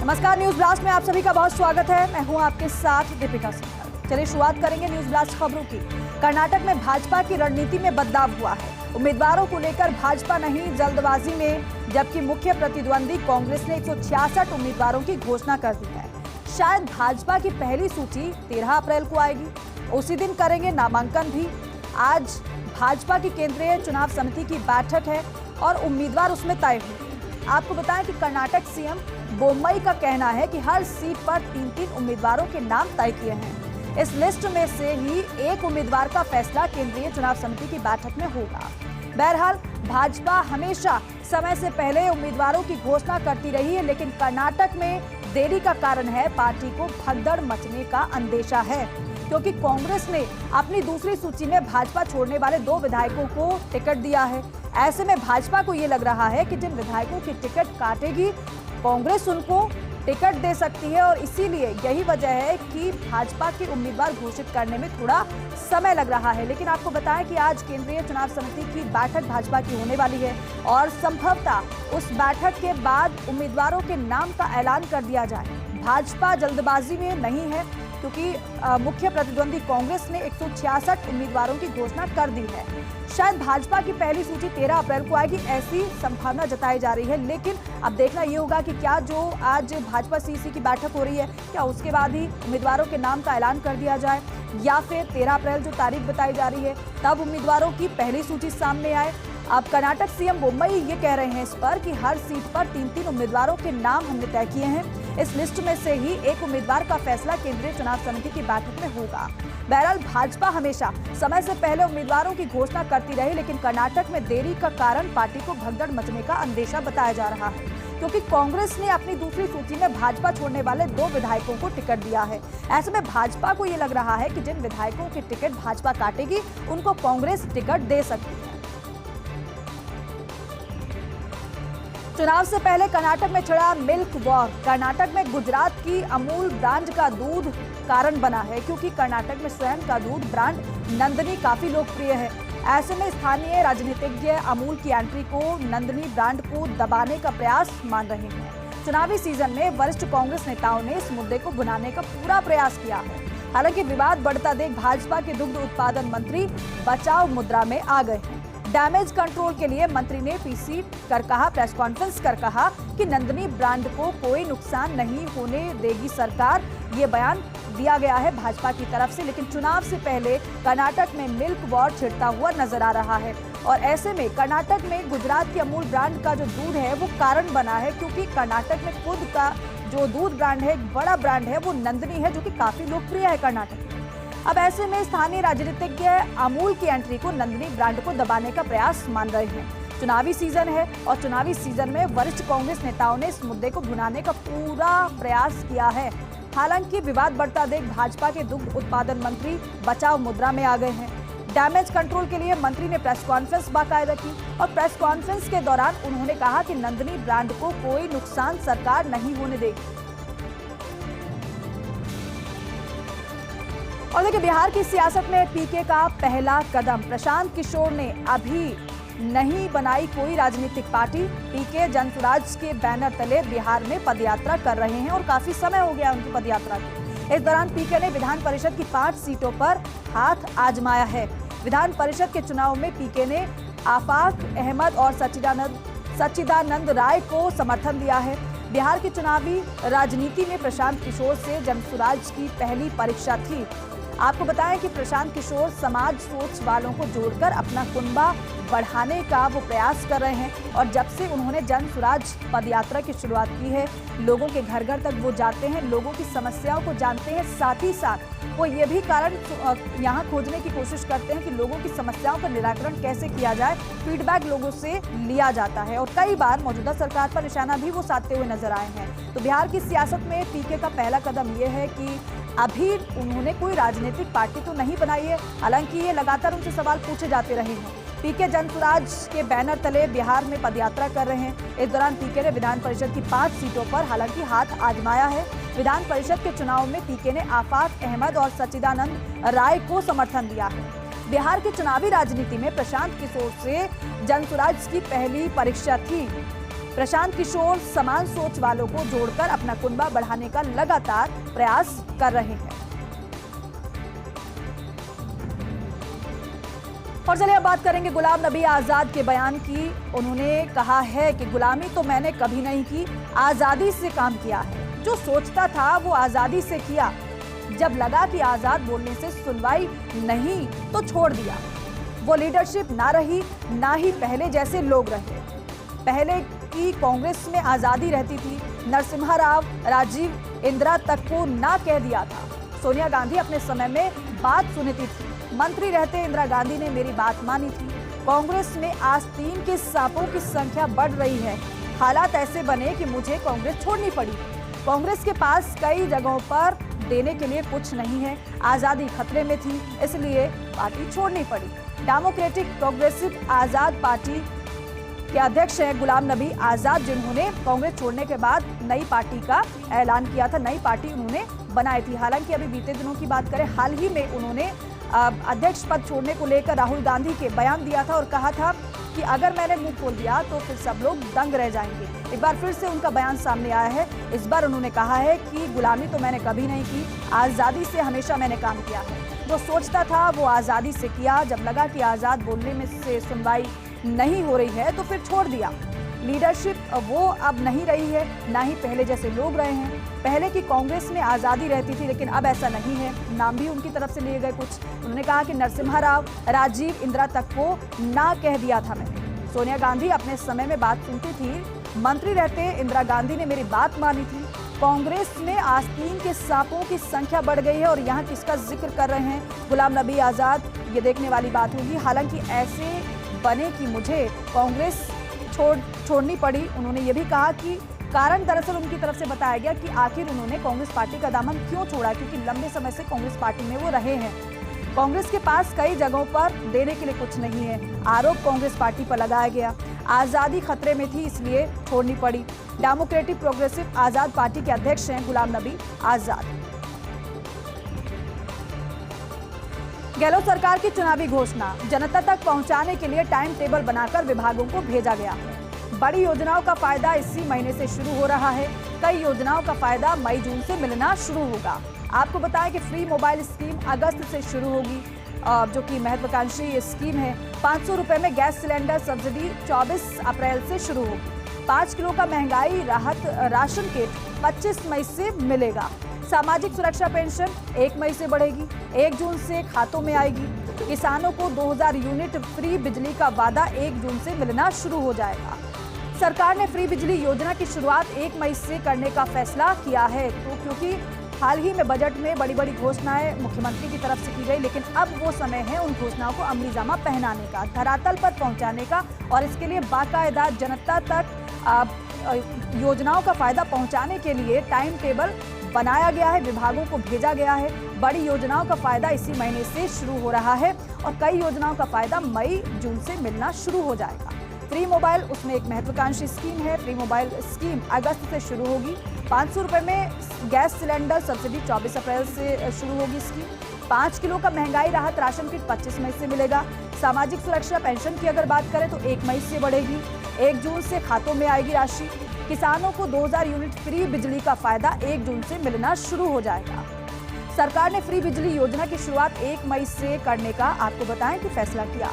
नमस्कार, news blast में आप सभी का बहुत स्वागत है। मैं हूं आपके साथ दीपिका सिंह। चलिए शुरुआत करेंगे न्यूज ब्लास्ट खबरों की। कर्नाटक में भाजपा की रणनीति में बदलाव हुआ है। उम्मीदवारों को लेकर भाजपा नहीं जल्दबाजी में, जबकि मुख्य प्रतिद्वंदी कांग्रेस ने 166 उम्मीदवारों की घोषणा कर दी है। शायद भाजपा की पहली सूची 13 अप्रैल को आएगी। उसी दिन करेंगे नामांकन भी। आज भाजपा की केंद्रीय चुनाव समिति की बैठक है और उम्मीदवार उसमें तय हुए। आपको बताएं कि कर्नाटक सीएम बोम्मई का कहना है कि हर सीट पर 3-3 उम्मीदवारों के नाम तय किए हैं। इस लिस्ट में से ही एक उम्मीदवार का फैसला केंद्रीय चुनाव समिति की बैठक में होगा। बहरहाल भाजपा हमेशा समय से पहले उम्मीदवारों की घोषणा करती रही है, लेकिन कर्नाटक में देरी का कारण है पार्टी को भगदड़ मचने का अंदेशा है, क्योंकि कांग्रेस ने अपनी दूसरी सूची में भाजपा छोड़ने वाले 2 विधायकों को टिकट दिया है। ऐसे में भाजपा को ये लग रहा है कि जिन विधायकों की टिकट काटेगी कांग्रेस उनको टिकट दे सकती है, और इसीलिए यही वजह है कि भाजपा के उम्मीदवार घोषित करने में थोड़ा समय लग रहा है। लेकिन आपको बताएं कि आज केंद्रीय चुनाव समिति की बैठक भाजपा की होने वाली है और संभवतः उस बैठक के बाद उम्मीदवारों के नाम का ऐलान कर दिया जाए। भाजपा जल्दबाजी में नहीं है, क्योंकि मुख्य प्रतिद्वंदी कांग्रेस ने 166 उम्मीदवारों की घोषणा कर दी है। शायद भाजपा की पहली सूची 13 अप्रैल को आएगी, ऐसी संभावना जताई जा रही है। लेकिन अब देखना ये होगा कि क्या जो आज भाजपा सीसी की बैठक हो रही है, क्या उसके बाद ही उम्मीदवारों के नाम का ऐलान कर दिया जाए, या फिर 13 अप्रैल जो तारीख बताई जा रही है तब उम्मीदवारों की पहली सूची सामने आए। अब कर्नाटक सीएम बोम्मई ये कह रहे हैं इस पर कि हर सीट पर 3-3 उम्मीदवारों के नाम हमने तय किए हैं। इस लिस्ट में से ही एक उम्मीदवार का फैसला केंद्रीय चुनाव समिति की बैठक में होगा। बहरहाल भाजपा हमेशा समय से पहले उम्मीदवारों की घोषणा करती रही, लेकिन कर्नाटक में देरी का कारण पार्टी को भगदड़ मचने का अंदेशा बताया जा रहा है, क्योंकि कांग्रेस ने अपनी दूसरी सूची में भाजपा छोड़ने वाले 2 विधायकों को टिकट दिया है। ऐसे में भाजपा को ये लग रहा है कि जिन विधायकों की टिकट भाजपा काटेगी उनको कांग्रेस टिकट दे सकती है। चुनाव से पहले कर्नाटक में छिड़ा मिल्क वॉर। कर्नाटक में गुजरात की अमूल ब्रांड का दूध कारण बना है, क्योंकि कर्नाटक में स्वयं का दूध ब्रांड नंदिनी काफी लोकप्रिय है। ऐसे में स्थानीय राजनीतिज्ञ अमूल की एंट्री को नंदिनी ब्रांड को दबाने का प्रयास मान रहे हैं। चुनावी सीजन में वरिष्ठ कांग्रेस नेताओं ने इस मुद्दे को भुनाने का पूरा प्रयास किया है। हालांकि विवाद बढ़ता देख भाजपा के दुग्ध उत्पादन मंत्री बचाव मुद्रा में आ गए हैं। डैमेज कंट्रोल के लिए मंत्री ने पीसी कर कहा, प्रेस कॉन्फ्रेंस कर कहा कि नंदिनी ब्रांड को कोई नुकसान नहीं होने देगी सरकार। ये बयान दिया गया है भाजपा की तरफ से। लेकिन चुनाव से पहले कर्नाटक में मिल्क वॉर छिड़ता हुआ नजर आ रहा है, और ऐसे में कर्नाटक में गुजरात की अमूल ब्रांड का जो दूध है वो कारण बना है, क्योंकि कर्नाटक में खुद का जो दूध ब्रांड है, एक बड़ा ब्रांड है, वो नंदिनी है, जो कि काफी लोकप्रिय है कर्नाटक में। अब ऐसे में स्थानीय राजनीतिज्ञ अमूल की एंट्री को नंदिनी ब्रांड को दबाने का प्रयास मान रहे हैं। चुनावी सीजन है और चुनावी सीजन में वरिष्ठ कांग्रेस नेताओं ने इस मुद्दे को भुनाने का पूरा प्रयास किया है। हालांकि विवाद बढ़ता देख भाजपा के दुग्ध उत्पादन मंत्री बचाव मुद्रा में आ गए हैं। डैमेज कंट्रोल के लिए मंत्री ने प्रेस कॉन्फ्रेंस बाकायदा की, और प्रेस कॉन्फ्रेंस के दौरान उन्होंने कहा कि नंदिनी ब्रांड को कोई नुकसान सरकार नहीं होने देगी। और देखिए, बिहार की सियासत में पीके का पहला कदम। प्रशांत किशोर ने अभी नहीं बनाई कोई राजनीतिक पार्टी। पीके जनसुराज के बैनर तले बिहार में पदयात्रा कर रहे हैं, और काफी समय हो गया उनकी पदयात्रा को। इस दौरान पीके ने विधान परिषद की 5 सीटों पर हाथ आजमाया है। विधान परिषद के चुनाव में पीके ने आफाक अहमद और सच्चिदानंद राय को समर्थन दिया है। बिहार की चुनावी राजनीति में प्रशांत किशोर से जनसुराज की पहली परीक्षा थी। आपको बताएं कि प्रशांत किशोर समाज सोच वालों को जोड़कर अपना कुनबा बढ़ाने का वो प्रयास कर रहे हैं, और जब से उन्होंने जनसुराज पदयात्रा की शुरुआत की है, लोगों के घर घर तक वो जाते हैं, लोगों की समस्याओं को जानते हैं, साथ ही साथ वो ये भी कारण यहाँ खोजने की कोशिश करते हैं कि लोगों की समस्याओं का निराकरण कैसे किया जाए। फीडबैक लोगों से लिया जाता है, और कई बार मौजूदा सरकार पर निशाना भी वो साधते हुए नजर आए हैं। तो बिहार की सियासत में पीके का पहला कदम ये है कि अभी उन्होंने कोई राजनीतिक पार्टी तो नहीं बनाई है। हालांकि ये लगातार उनसे सवाल पूछे जाते रहे हैं। पीके जनसुराज के बैनर तले बिहार में पदयात्रा कर रहे हैं। इस दौरान पीके ने विधान परिषद की 5 सीटों पर हालांकि हाथ आजमाया है। विधान परिषद के चुनाव में पीके ने आफाक अहमद और सच्चिदानंद राय को समर्थन दिया है। बिहार की चुनावी राजनीति में प्रशांत किशोर से जनसुराज की पहली परीक्षा थी। प्रशांत किशोर समान सोच वालों को जोड़कर अपना कुनबा बढ़ाने का लगातार प्रयास कर रहे हैं। और चलिए अब बात करेंगे गुलाम नबी आजाद के बयान की। उन्होंने कहा है कि गुलामी तो मैंने कभी नहीं की, आजादी से काम किया है। जो सोचता था वो आजादी से किया, जब लगा कि आजाद बोलने से सुनवाई नहीं तो छोड़ दिया। वो लीडरशिप ना रही, ना ही पहले जैसे लोग रहे। पहले की कांग्रेस में आजादी रहती थी, नरसिम्हा राव, राजीव, इंदिरा तक को ना कह दिया था। सोनिया गांधी अपने समय में बात सुनती थी, मंत्री रहते इंदिरा गांधी ने मेरी बात मानी थी। कांग्रेस में आस्तीन के सांपों की संख्या बढ़ रही है। हालात ऐसे बने कि मुझे कांग्रेस छोड़नी पड़ी। कांग्रेस के पास कई जगहों पर देने के लिए कुछ नहीं है, आजादी खतरे में थी, इसलिए पार्टी छोड़नी पड़ी। डेमोक्रेटिक प्रोग्रेसिव आजाद पार्टी के अध्यक्ष हैं गुलाम नबी आजाद, जिन्होंने कांग्रेस छोड़ने के बाद नई पार्टी का ऐलान किया था, नई पार्टी उन्होंने बनाई थी। हालांकि अभी बीते दिनों की बात करें, हाल ही में उन्होंने अध्यक्ष पद छोड़ने को लेकर राहुल गांधी के बयान दिया था और कहा था कि अगर मैंने मुंह खोल दिया तो फिर सब लोग दंग रह जाएंगे। एक बार फिर से उनका बयान सामने आया है। इस बार उन्होंने कहा है कि गुलामी तो मैंने कभी नहीं की, आज़ादी से हमेशा मैंने काम किया है। जो सोचता था वो आज़ादी से किया, जब लगा कि आज़ाद बोलने में से सुनवाई नहीं हो रही है तो फिर छोड़ दिया। लीडरशिप वो अब नहीं रही है, ना ही पहले जैसे लोग रहे हैं। पहले की कांग्रेस में आज़ादी रहती थी, लेकिन अब ऐसा नहीं है। नाम भी उनकी तरफ से लिए गए कुछ। उन्होंने कहा कि नरसिम्हा राव, राजीव, इंदिरा तक को ना कह दिया था मैंने। सोनिया गांधी अपने समय में बात सुनती थी, मंत्री रहते इंदिरा गांधी ने मेरी बात मानी थी। कांग्रेस में आस्तीन के सांपों की संख्या बढ़ गई है और यहाँ किसका जिक्र कर रहे हैं गुलाम नबी आजाद, ये देखने वाली बात होगी। हालांकि ऐसे बने कि मुझे कांग्रेस छोड़नी पड़ी। उन्होंने ये भी कहा कि कारण दरअसल उनकी तरफ से बताया गया कि आखिर उन्होंने कांग्रेस पार्टी का दामन क्यों छोड़ा, क्योंकि लंबे समय से कांग्रेस पार्टी में वो रहे हैं। कांग्रेस के पास कई जगहों पर देने के लिए कुछ नहीं है, आरोप कांग्रेस पार्टी पर लगाया गया। आजादी खतरे में थी, इसलिए छोड़नी पड़ी। डेमोक्रेटिक प्रोग्रेसिव आजाद पार्टी के अध्यक्ष हैं गुलाम नबी आजाद। गहलोत सरकार की चुनावी घोषणा, जनता तक पहुंचाने के लिए टाइम टेबल बनाकर विभागों को भेजा गया है। बड़ी योजनाओं का फायदा इसी महीने से शुरू हो रहा है। कई योजनाओं का फायदा मई जून से मिलना शुरू होगा। आपको बताएं कि फ्री मोबाइल स्कीम अगस्त से शुरू होगी, जो कि महत्वाकांक्षी स्कीम है। 500 रुपए में गैस सिलेंडर सब्सिडी 24 अप्रैल से शुरू होगी। 5 किलो का महंगाई राहत राशन किट 25 मई से मिलेगा। सामाजिक सुरक्षा पेंशन 1 मई से बढ़ेगी, 1 जून से खातों में आएगी। किसानों को 2000 यूनिट फ्री बिजली का वादा 1 जून से मिलना शुरू हो जाएगा। सरकार ने फ्री बिजली योजना की शुरुआत 1 मई से करने का फैसला किया है, तो क्योंकि हाल ही में बजट में बड़ी बड़ी घोषणाएं मुख्यमंत्री की तरफ से की गई, लेकिन अब वो समय है उन घोषणाओं को अमली जामा पहनाने का, धरातल पर पहुंचाने का, और इसके लिए बाकायदा जनता तक योजनाओं का फायदा पहुंचाने के लिए टाइम टेबल बनाया गया है, विभागों को भेजा गया है। बड़ी योजनाओं का फायदा इसी महीने से शुरू हो रहा है और कई योजनाओं का फायदा मई जून से मिलना शुरू हो जाएगा। फ्री मोबाइल उसमें एक महत्वाकांक्षी स्कीम है। फ्री मोबाइल स्कीम अगस्त से शुरू होगी। 500 रुपए में गैस सिलेंडर सब्सिडी 24 अप्रैल से शुरू होगी इसकी। 5 किलो का महंगाई राहत राशन किट 25 मई से मिलेगा। सामाजिक सुरक्षा पेंशन की अगर बात करें तो 1 मई से बढ़ेगी, 1 जून से खातों में आएगी राशि। किसानों को 2000 यूनिट फ्री बिजली का फायदा 1 जून से मिलना शुरू हो जाएगा। सरकार ने फ्री बिजली योजना की शुरुआत 1 मई से करने का आपको बताएं कि फैसला किया।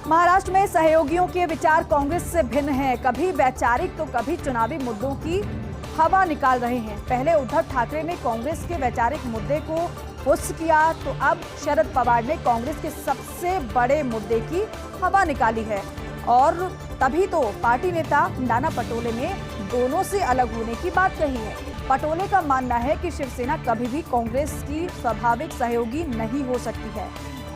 महाराष्ट्र में सहयोगियों के विचार कांग्रेस से भिन्न हैं। कभी वैचारिक तो कभी चुनावी मुद्दों की हवा निकाल रहे हैं। पहले उद्धव ठाकरे ने कांग्रेस के वैचारिक मुद्दे को पुश किया, तो अब शरद पवार ने कांग्रेस के सबसे बड़े मुद्दे की हवा निकाली है। और तभी तो पार्टी नेता नाना पटोले ने दोनों से अलग होने की बात कही है। पटोले का मानना है कि शिवसेना कभी भी कांग्रेस की स्वाभाविक सहयोगी नहीं हो सकती है।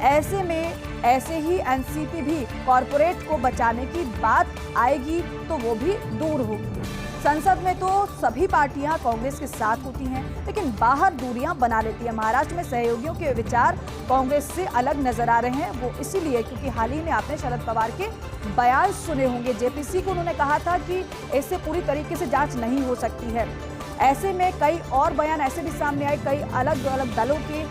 ऐसे में ऐसे ही एनसीपी भी कॉरपोरेट को बचाने की बात आएगी तो वो भी दूर होगी। संसद में तो सभी पार्टियां कांग्रेस के साथ होती हैं, लेकिन बाहर दूरियां बना लेती हैं। महाराष्ट्र में सहयोगियों के विचार कांग्रेस से अलग नजर आ रहे हैं। वो इसीलिए क्योंकि हाल ही में आपने शरद पवार के बयान सुने होंगे। जेपीसी को उन्होंने कहा था कि इससे पूरी तरीके से जांच नहीं हो सकती है। ऐसे में कई और बयान ऐसे भी सामने आए, कई अलग अलग दलों के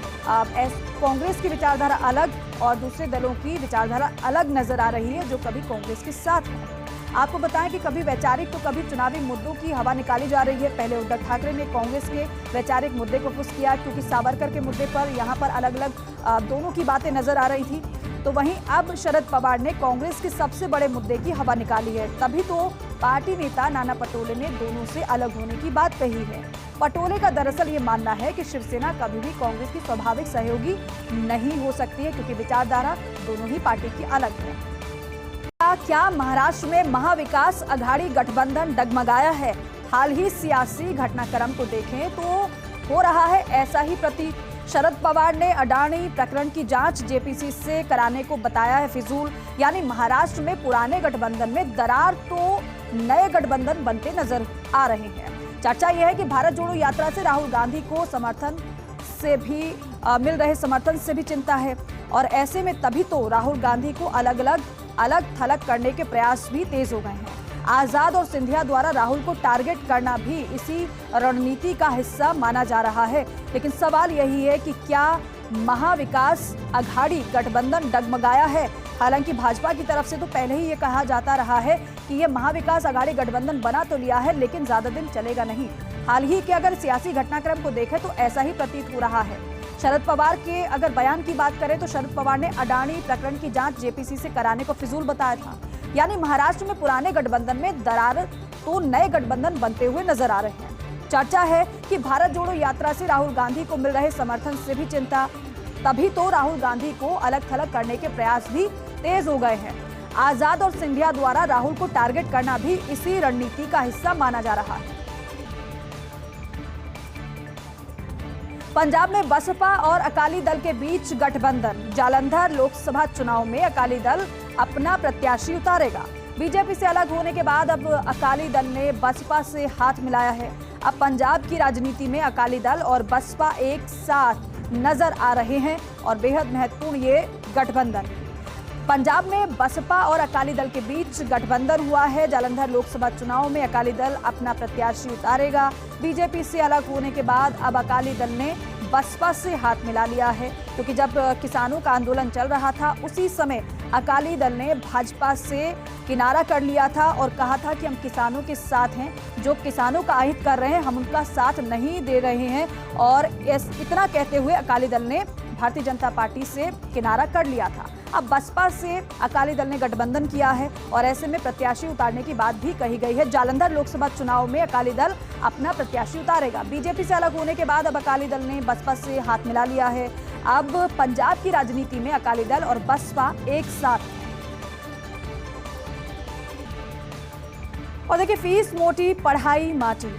कांग्रेस की विचारधारा अलग और दूसरे दलों की विचारधारा अलग नजर आ रही है, जो कभी कांग्रेस के साथ है। आपको बताएं कि कभी वैचारिक तो कभी चुनावी मुद्दों की हवा निकाली जा रही है। पहले उद्धव ठाकरे ने कांग्रेस के वैचारिक मुद्दे को पुश किया, क्योंकि सावरकर के मुद्दे पर यहाँ पर अलग अलग दोनों की बातें नजर आ रही थी। तो वहीं अब शरद पवार ने कांग्रेस के सबसे बड़े मुद्दे की हवा निकाली है। तभी तो पार्टी नेता नाना पटोले ने दोनों से अलग होने की बात कही है। पटोले का दरअसल ये मानना है कि शिवसेना कभी भी कांग्रेस की स्वाभाविक सहयोगी नहीं हो सकती है, क्योंकि विचारधारा दोनों ही पार्टी की अलग है। क्या महाराष्ट्र में महाविकास अघाड़ी गठबंधन डगमगाया है? हाल ही सियासी घटनाक्रम को देखें तो हो रहा है ऐसा ही प्रतीत। शरद पवार ने अडानी प्रकरण की जांच जेपीसी से कराने को बताया है फिजूल। यानी महाराष्ट्र में पुराने गठबंधन में दरार तो नए गठबंधन बनते नजर आ रहे हैं। चर्चा यह है कि भारत जोड़ो यात्रा से राहुल गांधी को समर्थन से भी मिल रहे समर्थन से भी चिंता है, और ऐसे में तभी तो राहुल गांधी को अलग थलग करने के प्रयास भी तेज हो गए हैं। आजाद और सिंधिया द्वारा राहुल को टारगेट करना भी इसी रणनीति का हिस्सा माना जा रहा है। लेकिन सवाल यही है कि क्या महाविकास अघाड़ी गठबंधन डगमगाया है? हालांकि भाजपा की तरफ से तो पहले ही ये कहा जाता रहा है कि ये महाविकास अघाड़ी गठबंधन बना तो लिया है, लेकिन ज्यादा दिन चलेगा नहीं। हाल ही के अगर सियासी घटनाक्रम को देखें तो ऐसा ही प्रतीत हो रहा है। शरद पवार के अगर बयान की बात करें तो शरद पवार ने अडानी प्रकरण की जांच जेपीसी से कराने को फिजूल बताया था। यानी महाराष्ट्र में पुराने गठबंधन में दरार तो नए गठबंधन बनते हुए नजर आ रहे हैं। चर्चा है कि भारत जोड़ो यात्रा से राहुल गांधी को मिल रहे समर्थन से भी चिंता, तभी तो राहुल गांधी को अलग थलग करने के प्रयास भी तेज हो गए हैं। आजाद और सिंधिया द्वारा राहुल को टारगेट करना भी इसी रणनीति का हिस्सा माना जा रहा है। पंजाब में बसपा और अकाली दल के बीच गठबंधन। जालंधर लोकसभा चुनाव में अकाली दल अपना प्रत्याशी उतारेगा। बीजेपी से अलग होने के बाद अब अकाली दल ने बसपा से हाथ मिलाया है। अब पंजाब की राजनीति में अकाली दल और बसपा एक साथ नजर आ रहे हैं और बेहद महत्वपूर्ण ये गठबंधन। पंजाब में बसपा और अकाली दल के बीच गठबंधन हुआ है। जालंधर लोकसभा चुनाव में अकाली दल अपना प्रत्याशी उतारेगा। बीजेपी से अलग होने के बाद अब अकाली दल ने बसपा से हाथ मिला लिया है, क्योंकि जब किसानों का आंदोलन चल रहा था उसी समय अकाली दल ने भाजपा से किनारा कर लिया था और कहा था कि हम किसानों के साथ हैं, जो किसानों का अहित कर रहे हैं हम उनका साथ नहीं दे रहे हैं। और इतना कहते हुए अकाली दल ने भारतीय जनता पार्टी से किनारा कर लिया था। अब बसपा से अकाली दल ने गठबंधन किया है और ऐसे में प्रत्याशी उतारने की बात भी कही गई है। जालंधर लोकसभा चुनाव में अकाली दल अपना प्रत्याशी उतारेगा। बीजेपी से अलग होने के बाद अब अकाली दल ने बसपा से हाथ मिला लिया है। अब पंजाब की राजनीति में अकाली दल और बसपा एक साथ हैं। और देखिए, फीस मोटी पढ़ाई माटी।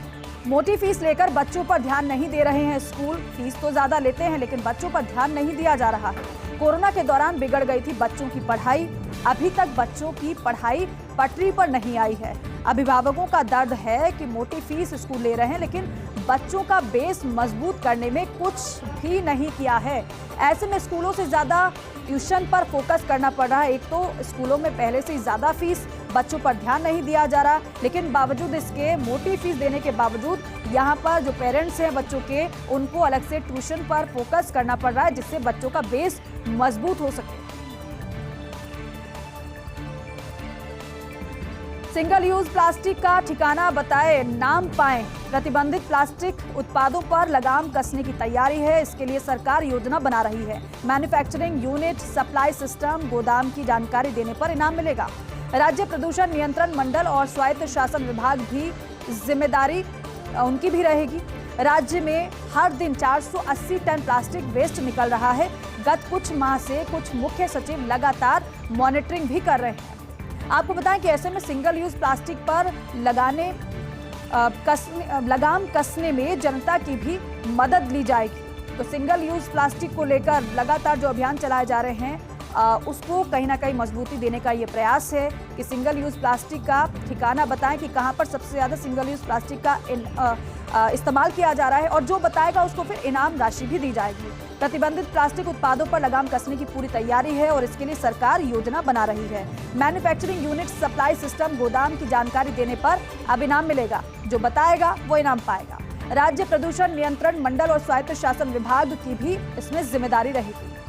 मोटी फीस लेकर बच्चों पर ध्यान नहीं दे रहे हैं स्कूल। फीस तो ज्यादा लेते हैं लेकिन बच्चों पर ध्यान नहीं दिया जा रहा है। कोरोना के दौरान बिगड़ गई थी बच्चों की पढ़ाई। अभी तक बच्चों की पढ़ाई पटरी पर नहीं आई है। अभिभावकों का दर्द है कि मोटी फीस स्कूल ले रहे हैं लेकिन बच्चों का बेस मजबूत करने में कुछ भी नहीं किया है। ऐसे में स्कूलों से ज्यादा ट्यूशन पर फोकस करना पड़ रहा है। एक तो स्कूलों में पहले से ज्यादा फीस, बच्चों पर ध्यान नहीं दिया जा रहा, लेकिन बावजूद इसके मोटी फीस देने के बावजूद यहाँ पर जो पेरेंट्स हैं बच्चों के, उनको अलग से ट्यूशन पर फोकस करना पड़ रहा है, जिससे बच्चों का बेस मजबूत हो सके। सिंगल यूज प्लास्टिक का ठिकाना बताए नाम पाएं। प्रतिबंधित प्लास्टिक उत्पादों पर लगाम कसने की तैयारी है। इसके लिए सरकार योजना बना रही है। मैन्युफैक्चरिंग यूनिट, सप्लाई सिस्टम, गोदाम की जानकारी देने पर इनाम मिलेगा। राज्य प्रदूषण नियंत्रण मंडल और स्वायत्त शासन विभाग भी जिम्मेदारी उनकी भी रहेगी। राज्य में हर दिन 480 टन प्लास्टिक वेस्ट निकल रहा है। गत कुछ माह से कुछ मुख्य सचिव लगातार मॉनिटरिंग भी कर रहे हैं। आपको बताएं कि ऐसे में सिंगल यूज प्लास्टिक पर लगाम कसने में जनता की भी मदद ली जाएगी। तो सिंगल यूज प्लास्टिक को लेकर लगातार जो अभियान चलाए जा रहे हैं उसको कहीं ना कहीं मजबूती देने का ये प्रयास है कि सिंगल यूज प्लास्टिक का ठिकाना बताएं कि कहां पर सबसे ज्यादा सिंगल यूज प्लास्टिक का इस्तेमाल किया जा रहा है, और जो बताएगा उसको फिर इनाम राशि भी दी जाएगी। प्रतिबंधित प्लास्टिक उत्पादों पर लगाम कसने की पूरी तैयारी है और इसके लिए सरकार योजना बना रही है। मैन्युफैक्चरिंग यूनिट, सप्लाई सिस्टम, गोदाम की जानकारी देने पर अब इनाम मिलेगा। जो बताएगा वो इनाम पाएगा। राज्य प्रदूषण नियंत्रण मंडल और स्वायत्त शासन विभाग की भी इसमें जिम्मेदारी रहेगी।